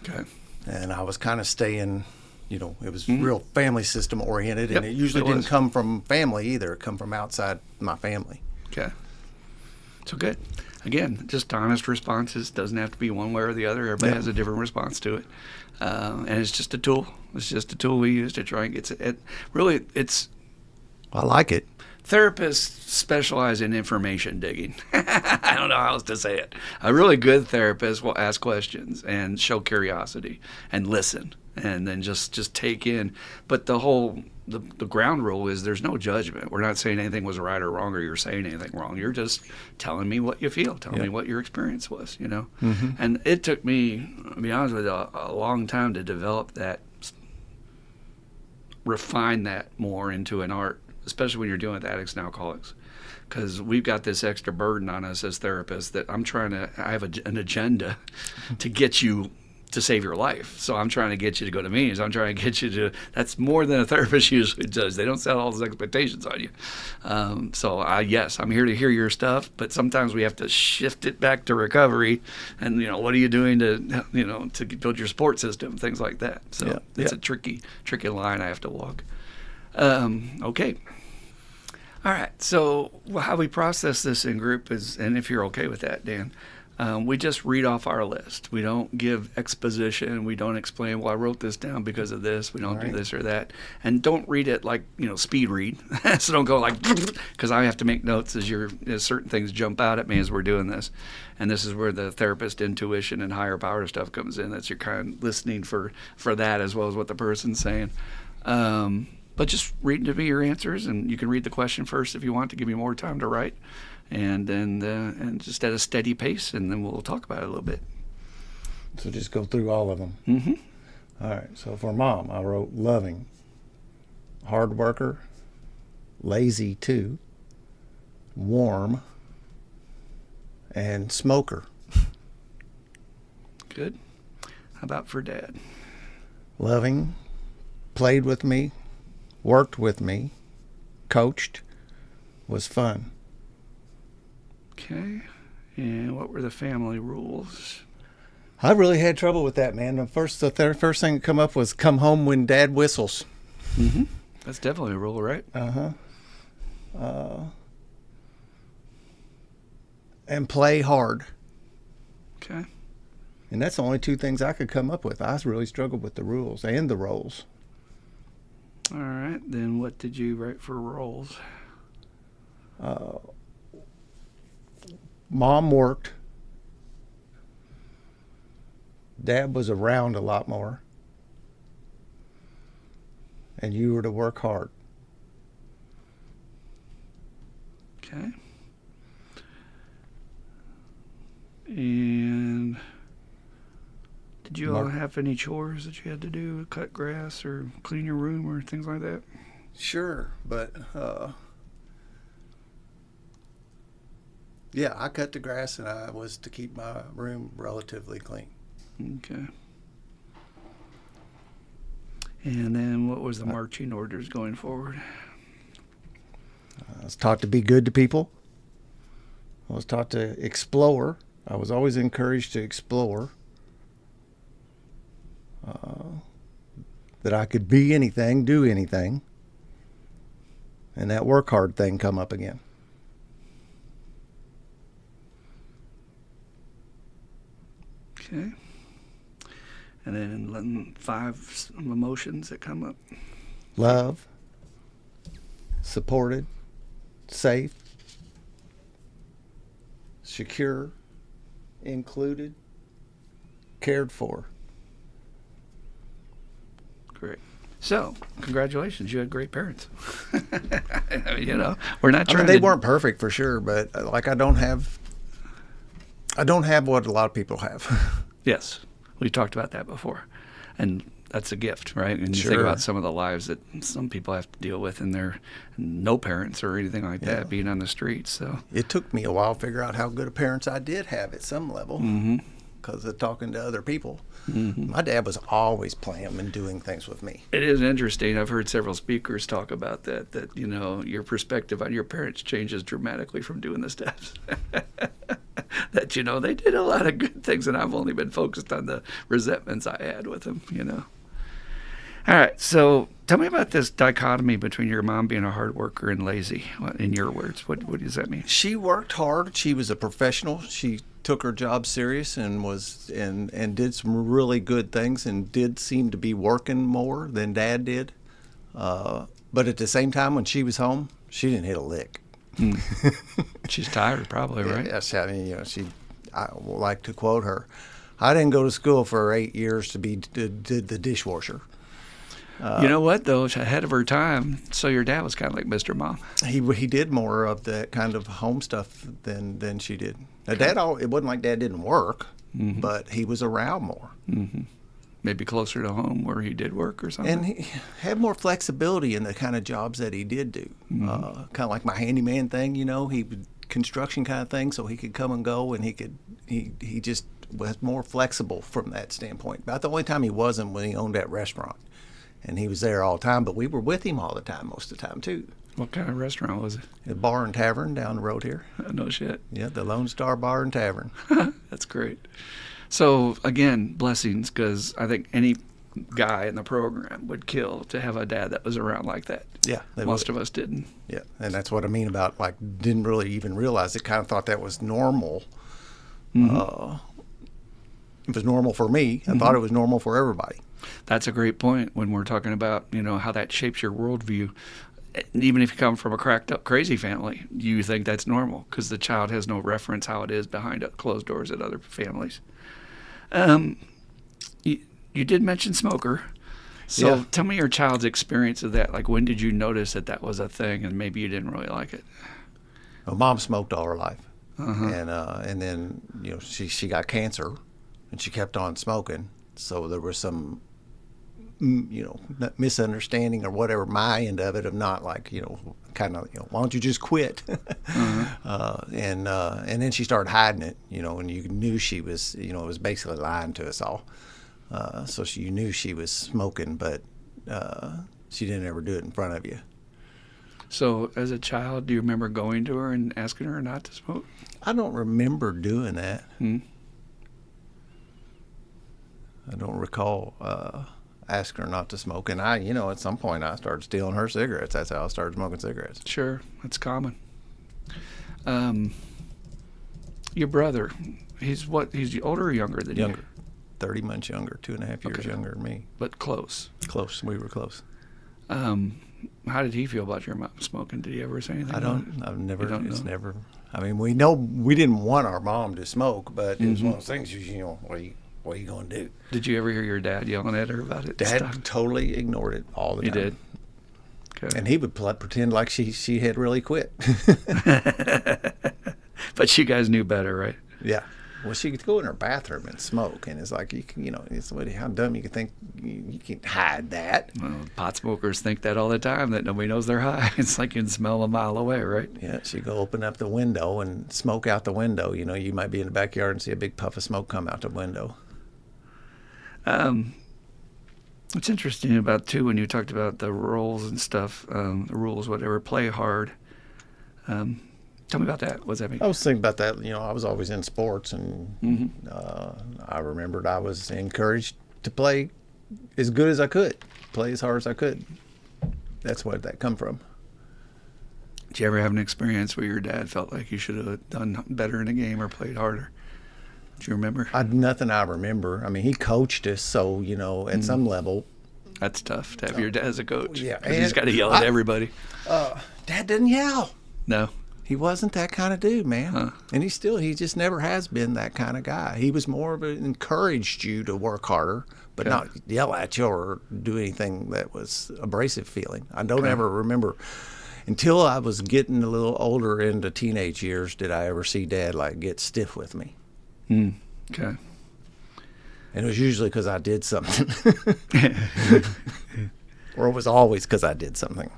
Okay. And I was kind of staying, it was real family system oriented, and Yep, it usually didn't was. come from family either. It come from outside my family. Okay. So good. Again, just honest responses. Doesn't have to be one way or the other. Everybody has a different response to it. And it's just a tool. It's just a tool we use to try and get it. Really, it's... I like it. Therapists specialize in information digging. I don't know how else to say it. A really good therapist will ask questions and show curiosity and listen and then just take in. But the ground rule is there's no judgment. We're not saying anything was right or wrong or you're saying anything wrong. You're just telling me what you feel, telling me what your experience was, you know. Mm-hmm. And it took me, to be honest with you, a long time to develop that, refine that more into an art, especially when you're dealing with addicts and alcoholics, because we've got this extra burden on us as therapists that I have an agenda to get you to save your life. So I'm trying to get you to go to meetings. I'm trying to get you to, that's more than a therapist usually does. They don't set all those expectations on you. Yes, I'm here to hear your stuff, but sometimes we have to shift it back to recovery and, what are you doing to build your support system, things like that. So it's a tricky line I have to walk. Okay. All right. So how we process this in group is, and if you're okay with that, Dan, we just read off our list. We don't give exposition. We don't explain, well, I wrote this down because of this. We don't do this or that. And don't read it like, speed read. So don't go like, because I have to make notes as certain things jump out at me as we're doing this. And this is where the therapist intuition and higher power stuff comes in. That's your kind of listening for that as well as what the person's saying. But just read to me your answers, and you can read the question first if you want to give me more time to write. And then and just at a steady pace, and then we'll talk about it a little bit. So just go through all of them. Mm-hmm. All right. So for Mom, I wrote loving, hard worker, lazy too, warm, and smoker. Good. How about for Dad? Loving, played with me, worked with me, coached, was fun. Okay. And what were the family rules? I really had trouble with that, man. The first thing that come up was come home when Dad whistles. Mm-hmm. That's definitely a rule, right? And play hard. Okay. And that's the only two things I could come up with. I really struggled with the rules and the roles. All right. Then what did you write for roles? Mom worked. Dad was around a lot more. And you were to work hard. Okay. And did you all have any chores that you had to do, cut grass or clean your room or things like that? Sure, but yeah, I cut the grass and I was to keep my room relatively clean. Okay. And then what was the marching orders going forward? I was taught to be good to people. I was taught to explore. I was always encouraged to explore. That I could be anything, do anything. And that work hard thing come up again. Okay. And then 5 emotions that come up. Love, supported, safe, secure, included, cared for. Great. So, congratulations. You had great parents. We're not trying they weren't perfect for sure, but I don't have what a lot of people have. Yes. We talked about that before. And that's a gift, right? And you Sure. think about some of the lives that some people have to deal with, and they're no parents or anything like that, being on the streets. So It took me a while to figure out how good of parents I did have at some level because of talking to other people. Mm-hmm. My dad was always playing and doing things with me. it is interesting. I've heard several speakers talk about that your perspective on your parents changes dramatically from doing the steps. That, they did a lot of good things, and I've only been focused on the resentments I had with them, All right, so tell me about this dichotomy between your mom being a hard worker and lazy. In your words, what does that mean? She worked hard. She was a professional. She took her job serious and did some really good things and did seem to be working more than Dad did. But at the same time, when she was home, She didn't hit a lick. She's tired, probably, right? Yes, I mean, I like to quote her. I didn't go to school for 8 years to be the dishwasher. You know what, though? She's ahead of her time. So your dad was kind of like Mr. Mom. He did more of that kind of home stuff than she did. Now, it wasn't like Dad didn't work, but he was around more. Maybe closer to home where he did work or something. And he had more flexibility in the kind of jobs that he did do. Kind of like my handyman thing, he would construction kind of thing, so he could come and go, and he just was more flexible from that standpoint. About the only time he wasn't when he owned that restaurant. And he was there all the time, but we were with him all the time, most of the time, too. What kind of restaurant was it? A bar and tavern down the road here. No shit. Yeah, the Lone Star Bar and Tavern. That's great. So, again, blessings, because I think any guy in the program would kill to have a dad that was around like that. Yeah. Most of us didn't. Yeah, and that's what I mean about, didn't really even realize it, kind of thought that was normal. It was normal for me. I thought it was normal for everybody. That's a great point when we're talking about, how that shapes your worldview. Even if you come from a cracked up, crazy family, you think that's normal because the child has no reference how it is behind closed doors at other families. You did mention smoker. So tell me your child's experience of that. Like, when did you notice that was a thing and maybe you didn't really like it? Well, Mom smoked all her life. And then, she got cancer and she kept on smoking. So there was some misunderstanding or whatever, my end of it, of not why don't you just quit? And then she started hiding it, and you knew she was, it was basically lying to us all. So you knew she was smoking, but she didn't ever do it in front of you. So as a child, do you remember going to her and asking her not to smoke? I don't remember doing that. I don't recall asking her not to smoke. And at some point I started stealing her cigarettes. That's how I started smoking cigarettes. Sure, that's common. Your brother, he's older or younger than you? Younger. 30 months younger, 2.5 years younger than me. But close. Close. We were close. How did he feel about your mom smoking? Did he ever say anything? I've never. I mean, we know we didn't want our mom to smoke, but it was one of those things. What are you going to do? Did you ever hear your dad yelling at her about it? Dad totally ignored it all the time. He did. Okay. And he would pretend like she had really quit. But you guys knew better, right? Yeah. Well, she could go in her bathroom and smoke, and it's like how dumb you can think you can hide that. Well, pot smokers think that all the time, that nobody knows they're high. It's like you can smell them a mile away, right? Yeah, she'd go open up the window and smoke out the window. You might be in the backyard and see a big puff of smoke come out the window. What's interesting about too, when you talked about the roles and stuff, the rules, whatever, play hard. Tell me about that. What does that mean? I was thinking about that. I was always in sports, and I remembered I was encouraged to play as good as I could, play as hard as I could. That's where that come from. Did you ever have an experience where your dad felt like you should have done better in a game or played harder? Do you remember? Nothing I remember. I mean, he coached us, so, at some level. That's tough to have your dad as a coach. Yeah. And he's got to yell at everybody. Dad didn't yell. No. He wasn't that kind of dude, man. And he just never has been that kind of guy. He was more of an encouraged you to work harder, but not yell at you or do anything that was abrasive feeling. I don't ever remember. Until I was getting a little older into teenage years, did I ever see Dad get stiff with me. Okay. And it was usually because I did something. Or it was always because I did something.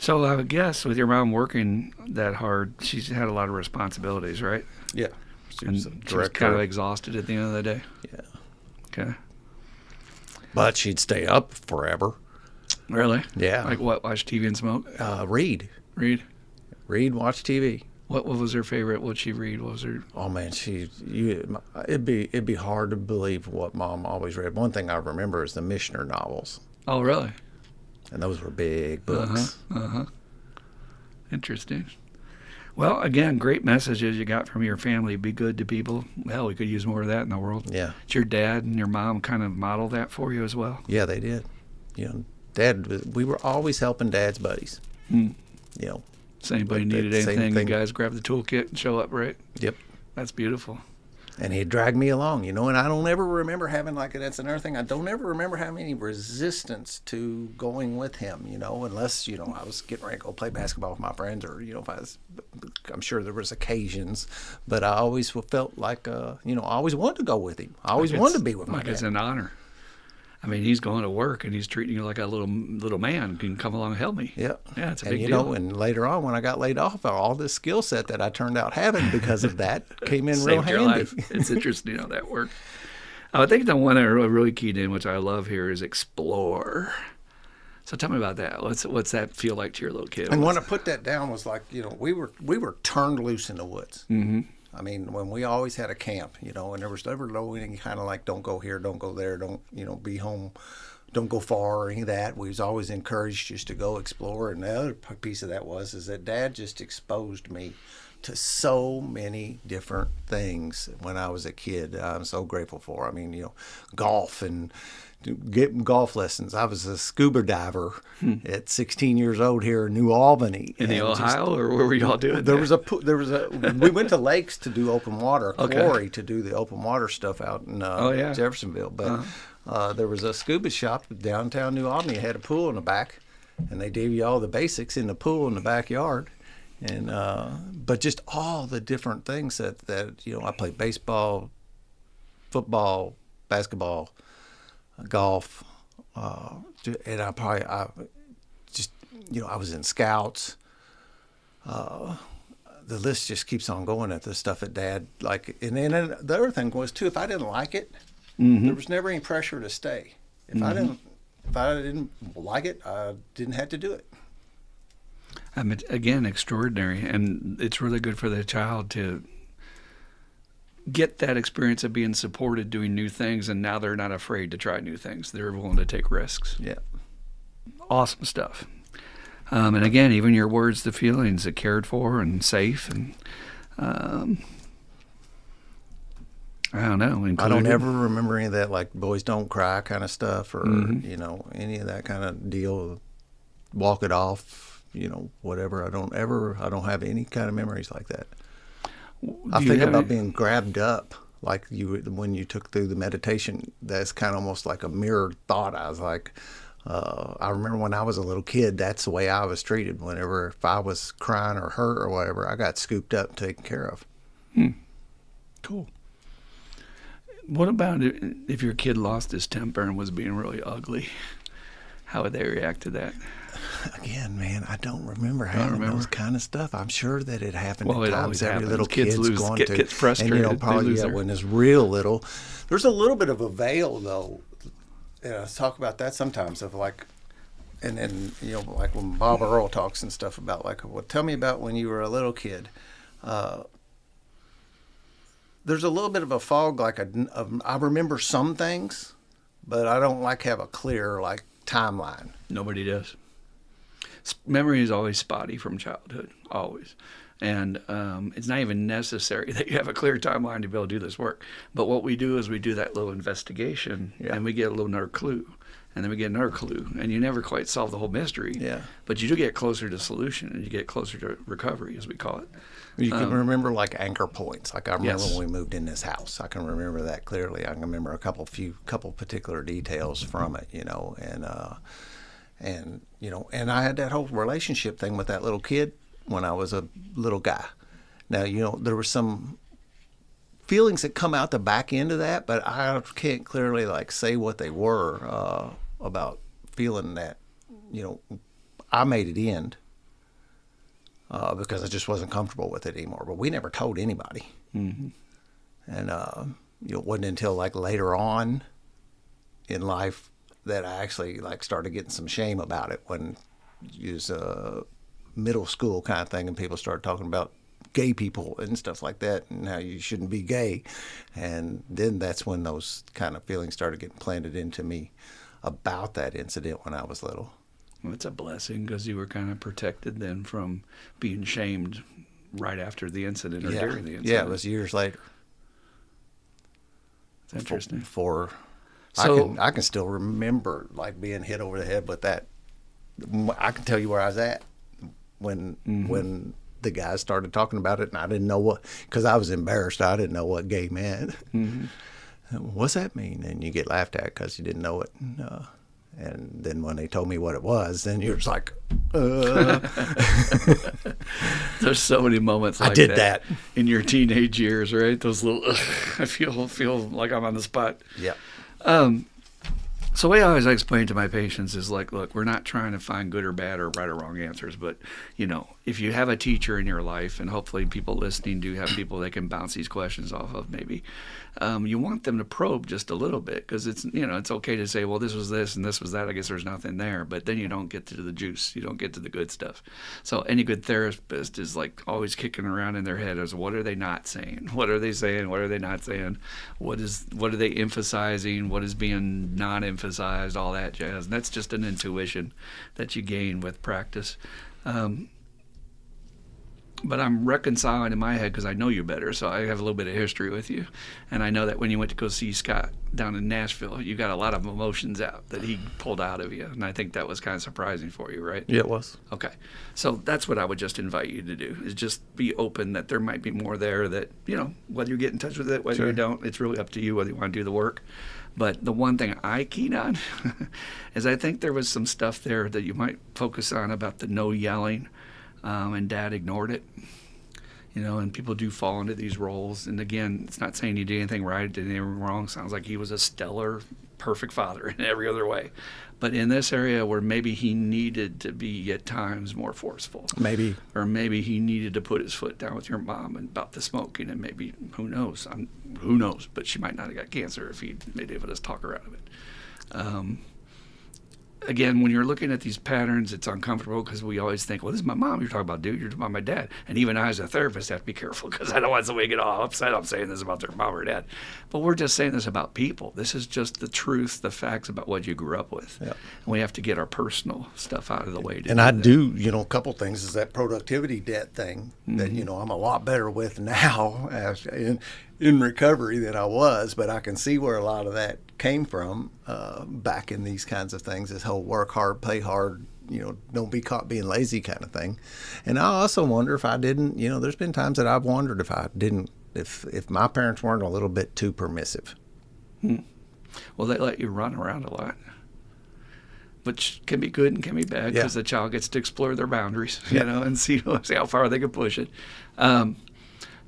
So I would guess with your mom working that hard, she's had a lot of responsibilities, right? Yeah. She was kind of exhausted at the end of the day? Yeah. Okay. But she'd stay up forever. Really? Yeah. Like what? Watch TV and smoke? Read. Read, watch TV. What was her favorite? What'd she read? What was her? Oh man, it'd be hard to believe what Mom always read. One thing I remember is the Mishner novels. Oh, really? And those were big books. Interesting. Well, again, great messages you got from your family. Be good to people. Hell, we could use more of that in the world. Yeah. Did your dad and your mom kind of model that for you as well? Yeah, they did. Dad, we were always helping Dad's buddies. So anybody Like that needed same anything, you thing. guys grab the toolkit and show up, right? Yep. That's beautiful. And he'd drag me along, you know, and I don't ever remember having, like, that's another thing. I don't ever remember having any resistance to going with him, you know, unless, you know, I was getting ready to go play basketball with my friends, or, you know, if I was, I'm sure there was occasions, but I always felt like, you know, I always wanted to go with him. I always wanted to be with my Like it's dad. an honor. I mean, he's going to work and he's treating you like a little man. Can come along and help me. Yep. Yeah, it's a and big you deal. know, and later on when I got laid off, all this skill set that I turned out having because of that came in real Saved your handy. life. It's interesting how that works. I think the one I really keyed in, which I love here, is explore. So tell me about that. What's that feel like to your little kid? And when I put that down was like, you know, we were turned loose in the woods. Mm-hmm. I mean, when we always had a camp, you know, and there was never no any kind of like, don't go here, don't go there, don't, you know, be home, don't go far or any of that. We was always encouraged just to go explore. And the other piece of that is that Dad just exposed me to so many different things when I was a kid. I'm so grateful for. I mean, you know, golf and getting golf lessons. I was a scuba diver at 16 years old here in New Albany. In the Ohio, or where were y'all doing There that? was a we went to lakes to do open water, a Okay. quarry to do the open water stuff out in Yeah. Jeffersonville. But there was a scuba shop downtown New Albany. It had a pool in the back, and they gave you all the basics in the pool in the backyard. And but just all the different things that you know, I played baseball, football, basketball, golf, and I just, you know, I was in scouts. The list just keeps on going at the stuff that Dad like. And then the other thing was too, if I didn't like it, there was never any pressure to stay. If I didn't like it, I didn't have to do it. I mean, again, extraordinary, and it's really good for the child to get that experience of being supported, doing new things, and now they're not afraid to try new things. They're willing to take risks. Yeah. Awesome stuff. And again, even your words, the feelings, are cared for and safe, and I don't know. I don't included. ever remember any of that, like boys don't cry kind of stuff, or you know, any of that kind of deal. Walk it off, you know, whatever. I don't have any kind of memories like that. I Do you think have about any- being grabbed up, like when you took through the meditation. That's kind of almost like a mirrored thought. I was like, I remember when I was a little kid, that's the way I was treated. Whenever if I was crying or hurt or whatever, I got scooped up and taken care of. Cool. What about if your kid lost his temper and was being really ugly? How would they react to that? Again, man, I don't remember having those kind of stuff. I'm sure that it happened Well, at it times. always Every happens. little Kids kid's lose- going get- to get frustrated. And, you know, They probably lose their- when it's real little. There's a little bit of a veil, though. And I talk about that sometimes of like, and then, you know, like when Bob Earl talks and stuff about like, well, tell me about when you were a little kid. There's a little bit of a fog, like I remember some things, but I don't like have a clear like timeline. Nobody does. Memory is always spotty from childhood, always. And it's not even necessary that you have a clear timeline to be able to do this work. But what we do is we do that little investigation, and we get a little another clue. And then we get another clue. And you never quite solve the whole mystery. Yeah. But you do get closer to solution, and you get closer to recovery, as we call it. You can remember like anchor points. Like I remember Yes. when we moved in this house. I can remember that clearly. I can remember a couple particular details from it, you know, and you know, and I had that whole relationship thing with that little kid when I was a little guy. Now, you know, there were some feelings that come out the back end of that, but I can't clearly like say what they were about feeling that, you know, I made it end. Because I just wasn't comfortable with it anymore. But we never told anybody. Mm-hmm. And you know, it wasn't until like later on in life that I actually like started getting some shame about it, when it was middle school kind of thing, and people started talking about gay people and stuff like that, and how you shouldn't be gay. And then that's when those kind of feelings started getting planted into me about that incident when I was little. Well, it's a blessing because you were kind of protected then from being shamed right after the incident or during the incident. Yeah, it was years later. It's interesting. I can still remember like being hit over the head with that. I can tell you where I was at. when the guys started talking about it, and I didn't know what, because I was embarrassed. I didn't know what gay meant. What's that mean? And you get laughed at because you didn't know it. And then when they told me what it was, then you're just like, There's so many moments like I did that in your teenage years, right? Those little, I feel like I'm on the spot. Yeah. So the way I always explain to my patients is like, look, we're not trying to find good or bad or right or wrong answers, but if you have a teacher in your life, and hopefully people listening do have people they can bounce these questions off of, maybe you want them to probe just a little bit, because it's okay to say, well, this was this and this was that. I guess there's nothing there, but then you don't get to the juice. You don't get to the good stuff. So any good therapist is like always kicking around in their head as, what are they not saying? What are they saying? What are they not saying? What are they emphasizing? What is being not emphasized? All that jazz. And that's just an intuition that you gain with practice. But I'm reconciling in my head because I know you better, so I have a little bit of history with you. And I know that when you went to go see Scott down in Nashville, you got a lot of emotions out that he pulled out of you. And I think that was kind of surprising for you, right? Yeah, it was. Okay. So that's what I would just invite you to do, is just be open that there might be more there that, whether you get in touch with it, whether you don't, it's really up to you whether you want to do the work. But the one thing I keyed on is I think there was some stuff there that you might focus on about the no yelling. And Dad ignored it, and people do fall into these roles. And again, it's not saying he did anything right, did anything wrong. Sounds like he was a stellar, perfect father in every other way. But in this area where maybe he needed to be at times more forceful. Maybe. Or maybe he needed to put his foot down with your mom about the smoking, and maybe, who knows? Who knows? But she might not have got cancer if he'd been able to talk her out of it. Again, when you're looking at these patterns, it's uncomfortable because we always think, well, this is my mom you're talking about, dude. You're talking about my dad. And even I, as a therapist, have to be careful because I don't want somebody to get all upset I'm saying this about their mom or dad. But we're just saying this about people. This is just the truth, the facts about what you grew up with. Yep. And we have to get our personal stuff out of the way. And I do, a couple things is that productivity debt thing that, I'm a lot better with now in recovery than I was, but I can see where a lot of that came from back in these kinds of things, this whole work hard, play hard, don't be caught being lazy kind of thing. And I also wonder if I didn't, there's been times that I've wondered if my parents weren't a little bit too permissive. Well, they let you run around a lot, which can be good and can be bad because the child gets to explore their boundaries, and see how far they can push it.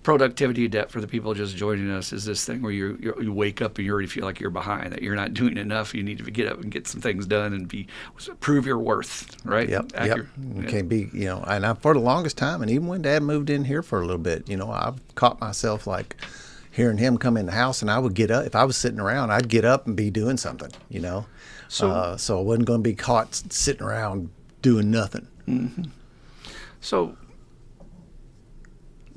Productivity debt for the people just joining us is this thing where you wake up and you already feel like you're behind, that you're not doing enough. You need to get up and get some things done and prove your worth, right? Yep. You can't be, and for the longest time, and even when Dad moved in here for a little bit, I've caught myself like hearing him come in the house, and I would get up. If I was sitting around, I'd get up and be doing something, So I wasn't going to be caught sitting around doing nothing. Mm-hmm. So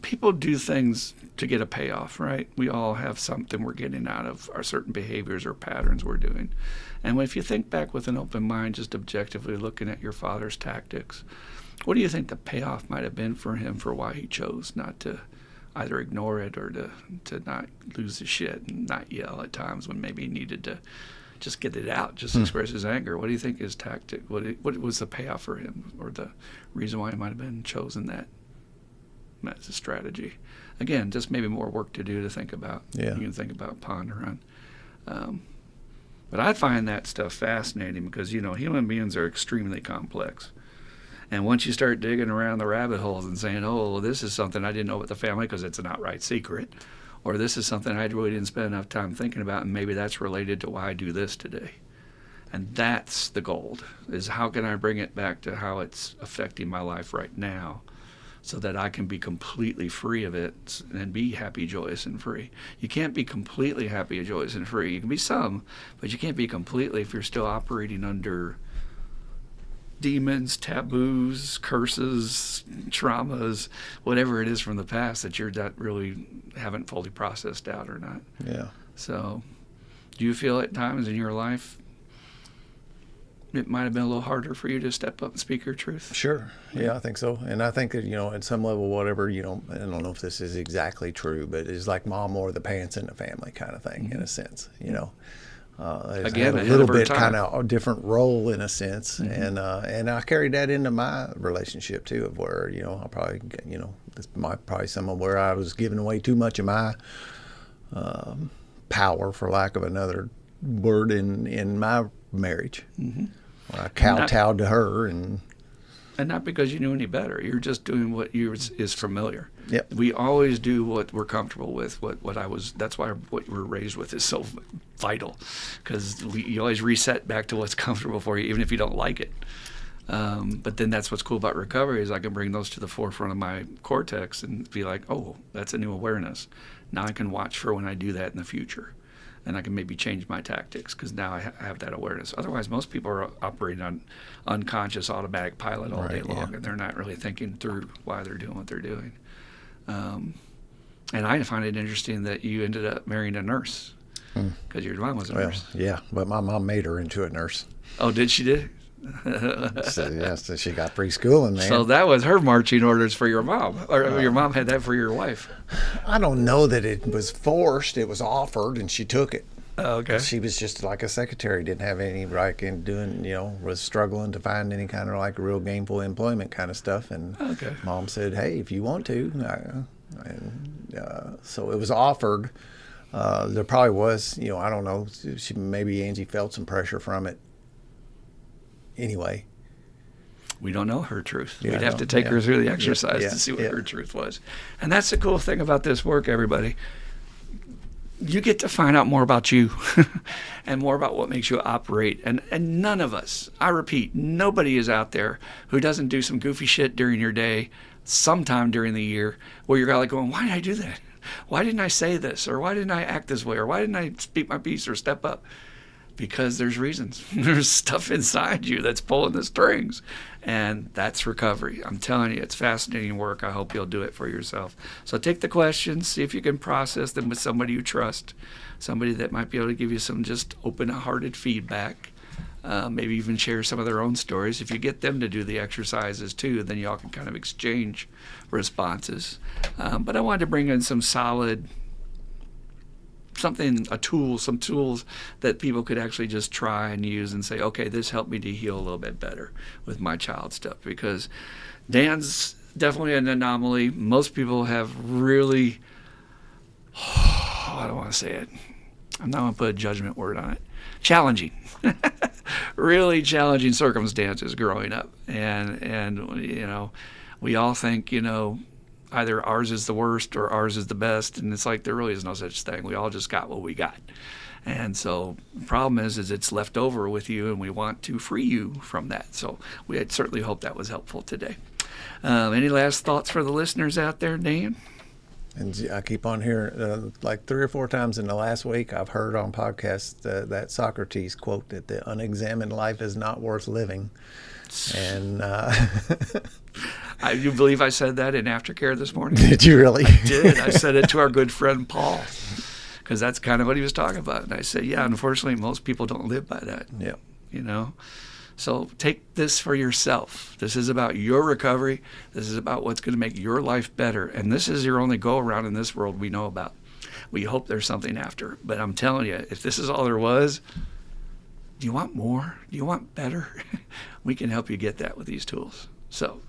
people do things to get a payoff, right? We all have something we're getting out of our certain behaviors or patterns we're doing. And if you think back with an open mind, just objectively looking at your father's tactics, what do you think the payoff might have been for him for why he chose not to either ignore it or to not lose his shit and not yell at times when maybe he needed to just get it out, just express his anger? What do you think his tactic, what was the payoff for him, or the reason why he might have been chosen that as a strategy? Again, just maybe more work to do to think about. Yeah. You can think about, ponder on. But I find that stuff fascinating because, human beings are extremely complex. And once you start digging around the rabbit holes and saying, oh, this is something I didn't know about the family because it's an outright secret, or this is something I really didn't spend enough time thinking about, and maybe that's related to why I do this today. And that's the gold, is how can I bring it back to how it's affecting my life right now, so that I can be completely free of it and be happy, joyous, and free. You can't be completely happy, joyous, and free. You can be some, but you can't be completely if you're still operating under demons, taboos, curses, traumas, whatever it is from the past that really haven't fully processed out or not. Yeah. So do you feel at times in your life it might have been a little harder for you to step up and speak your truth? Sure. Yeah, I think so. And I think that, at some level, whatever, I don't know if this is exactly true, but it's like mom wore the pants in the family kind of thing, in a sense, Again, had a ahead little of her bit time. kind of a different role in a sense, and I carried that into my relationship too, of where I probably this might probably some of where I was giving away too much of my power, for lack of another word, in my marriage. I kowtowed to her, and not because you knew any better. You're just doing what is familiar. Yep. We always do what we're comfortable with. That's why what we're raised with is so vital, because you always reset back to what's comfortable for you, even if you don't like it. But then that's what's cool about recovery is I can bring those to the forefront of my cortex and be like, oh, that's a new awareness. Now I can watch for when I do that in the future. And I can maybe change my tactics because now I have that awareness. Otherwise, most people are operating on unconscious automatic pilot all day long, and they're not really thinking through why they're doing what they're doing. And I find it interesting that you ended up marrying a nurse because your mom was a nurse. Yeah, but my mom made her into a nurse. Oh, did she? So she got preschooling, man. So that was her marching orders for your mom, or your mom had that for your wife. I don't know that it was forced. It was offered, and she took it. Oh, okay. She was just like a secretary. Didn't have any right in doing, was struggling to find any kind of like real gainful employment kind of stuff. And Mom said, hey, if you want to. So it was offered. There probably was, I don't know. Maybe Angie felt some pressure from it. Anyway, we don't know her truth. Yeah, We'd have to take her through the exercise to see what her truth was. And that's the cool thing about this work, everybody. You get to find out more about you and more about what makes you operate. And none of us, I repeat, nobody is out there who doesn't do some goofy shit during your day, sometime during the year, where you're like going, why did I do that? Why didn't I say this? Or why didn't I act this way? Or why didn't I speak my piece or step up? Because there's reasons. There's stuff inside you that's pulling the strings. And that's recovery. I'm telling you, it's fascinating work. I hope you'll do it for yourself. So take the questions, see if you can process them with somebody you trust, somebody that might be able to give you some just open-hearted feedback, maybe even share some of their own stories. If you get them to do the exercises too, then y'all can kind of exchange responses. But I wanted to bring in some solid some tools that people could actually just try and use and say, okay, this helped me to heal a little bit better with my child stuff. Because Dan's definitely an anomaly. Most people have really, I don't want to say it. I'm not going to put a judgment word on it. Challenging. Really challenging circumstances growing up. And we all think, either ours is the worst or ours is the best, and it's like there really is no such thing. We all just got what we got. And so the problem is it's left over with you, and we want to free you from that. So we certainly hope that was helpful today. Any last thoughts for the listeners out there, Dan? And I keep on hearing, like 3 or 4 times in the last week, I've heard on podcasts that Socrates quote that the unexamined life is not worth living. And you believe I said that in aftercare this morning? Did you really? I did. I said it to our good friend Paul, because that's kind of what he was talking about. And I said, yeah, unfortunately, most people don't live by that. Yeah. So take this for yourself. This is about your recovery. This is about what's going to make your life better. And this is your only go-around in this world we know about. We hope there's something after. But I'm telling you, if this is all there was, do you want more? Do you want better? We can help you get that with these tools. So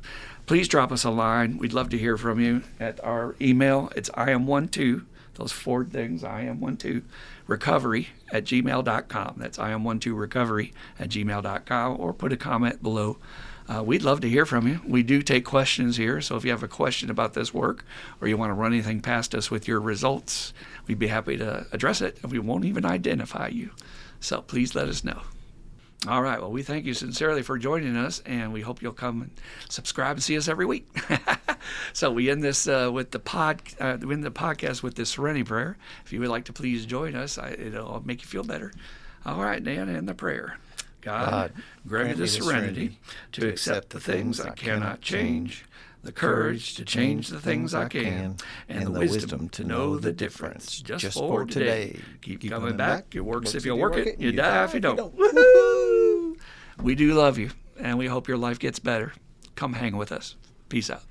please drop us a line. We'd love to hear from you at our email. It's IM12, those 4 things, IM12, recovery@gmail.com. That's IM12recovery@gmail.com, or put a comment below. We'd love to hear from you. We do take questions here, so if you have a question about this work or you want to run anything past us with your results, we'd be happy to address it, and we won't even identify you. So please let us know. All right. Well, we thank you sincerely for joining us, and we hope you'll come and subscribe and see us every week. So we end this with the podcast with this Serenity Prayer. If you would like to please join us, it'll make you feel better. All right, Dan, and the prayer. God, grant me the serenity to accept the things I cannot change, the courage to change the things I can, and the wisdom to know the difference. Just for today. Keep coming back. It works if you work it. You die if you don't. Woohoo! We do love you, and we hope your life gets better. Come hang with us. Peace out.